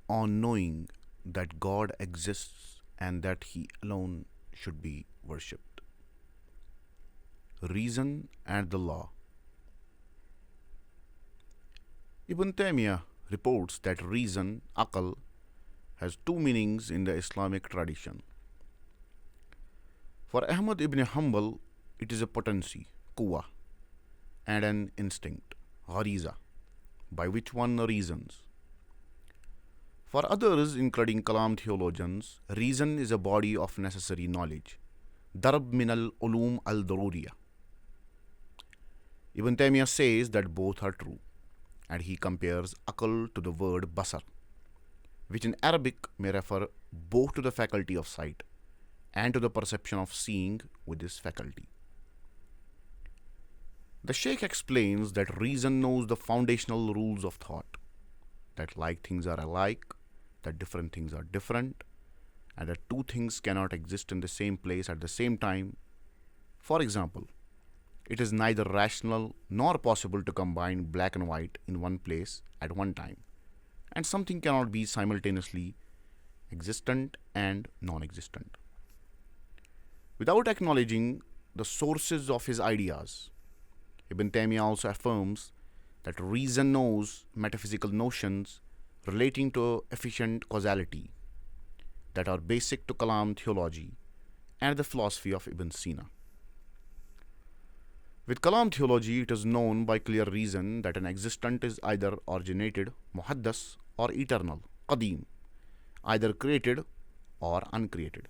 on knowing that God exists and that He alone should be worshipped. Reason and the law. Ibn Taymiyyah reports that reason, aql, has two meanings in the Islamic tradition. For Ahmad ibn Hanbal, it is a potency, quwwah, and an instinct, ghariza, by which one reasons. For others, including Kalam theologians, reason is a body of necessary knowledge, darb min al-ulum al-daruriya. Ibn Taymiyyah says that both are true, and he compares aql to the word basar, which in Arabic may refer both to the faculty of sight and to the perception of seeing with this faculty. The Sheikh explains that reason knows the foundational rules of thought, that like things are alike, that different things are different, and that two things cannot exist in the same place at the same time. For example, it is neither rational nor possible to combine black and white in one place at one time, and something cannot be simultaneously existent and non-existent. Without acknowledging the sources of his ideas, Ibn Taymiyyah also affirms that reason knows metaphysical notions relating to efficient causality that are basic to Kalam theology and the philosophy of Ibn Sina. With Kalam theology, it is known by clear reason that an existent is either originated, muhaddas, or eternal, qadim, either created or uncreated.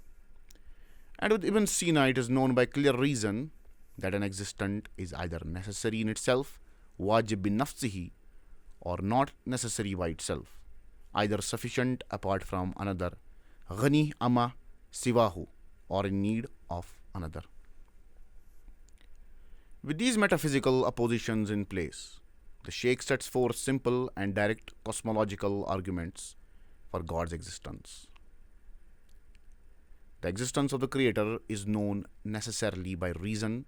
And with Ibn Sina, it is known by clear reason that an existent is either necessary in itself, wajib bin nafsihi, or not necessary by itself, either sufficient apart from another, ghani amma siwahu, or in need of another. With these metaphysical oppositions in place, the Sheikh sets forth simple and direct cosmological arguments for God's existence. The existence of the Creator is known necessarily by reason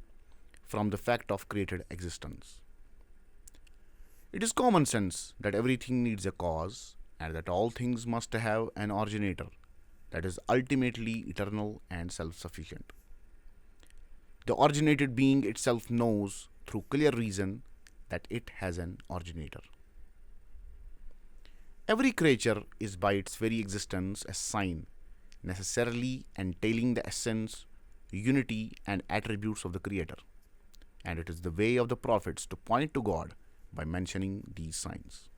from the fact of created existence. It is common sense that everything needs a cause and that all things must have an originator that is ultimately eternal and self-sufficient. The originated being itself knows through clear reason that it has an originator. Every creature is by its very existence a sign, necessarily entailing the essence, unity, and attributes of the Creator, and it is the way of the prophets to point to God by mentioning these signs.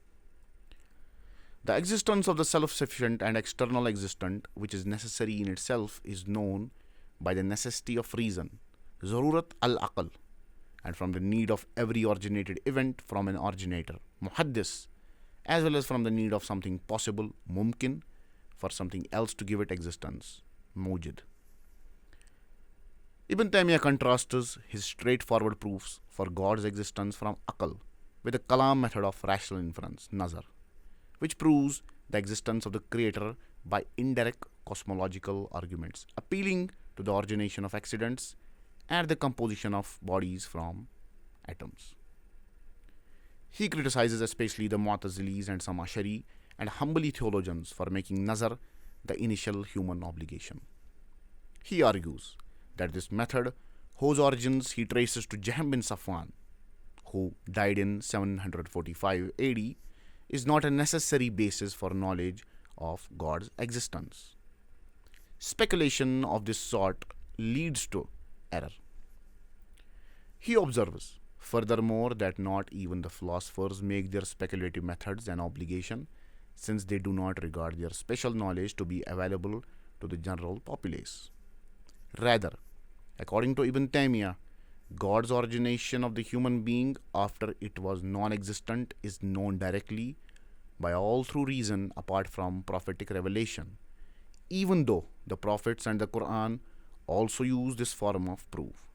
The existence of the self-sufficient and external existent, which is necessary in itself, is known by the necessity of reason, zarurat al-aql, and from the need of every originated event from an originator, muhaddis, as well as from the need of something possible, mumkin, for something else to give it existence, mujid. Ibn Taymiyyah contrasts his straightforward proofs for God's existence from aql with the kalam method of rational inference, nazar, which proves the existence of the Creator by indirect cosmological arguments, appealing to the origination of accidents and the composition of bodies from atoms. He criticizes especially the Mu'tazilis and some Ashari and Hanbali theologians for making nazar the initial human obligation. He argues that this method, whose origins he traces to Jahm bin Safwan, who died in 745 AD, is not a necessary basis for knowledge of God's existence. Speculation of this sort leads to error. He observes, furthermore, that not even the philosophers make their speculative methods an obligation, since they do not regard their special knowledge to be available to the general populace. Rather, according to Ibn Taymiyyah, God's origination of the human being after it was non-existent is known directly by all through reason apart from prophetic revelation, even though the prophets and the Quran also use this form of proof.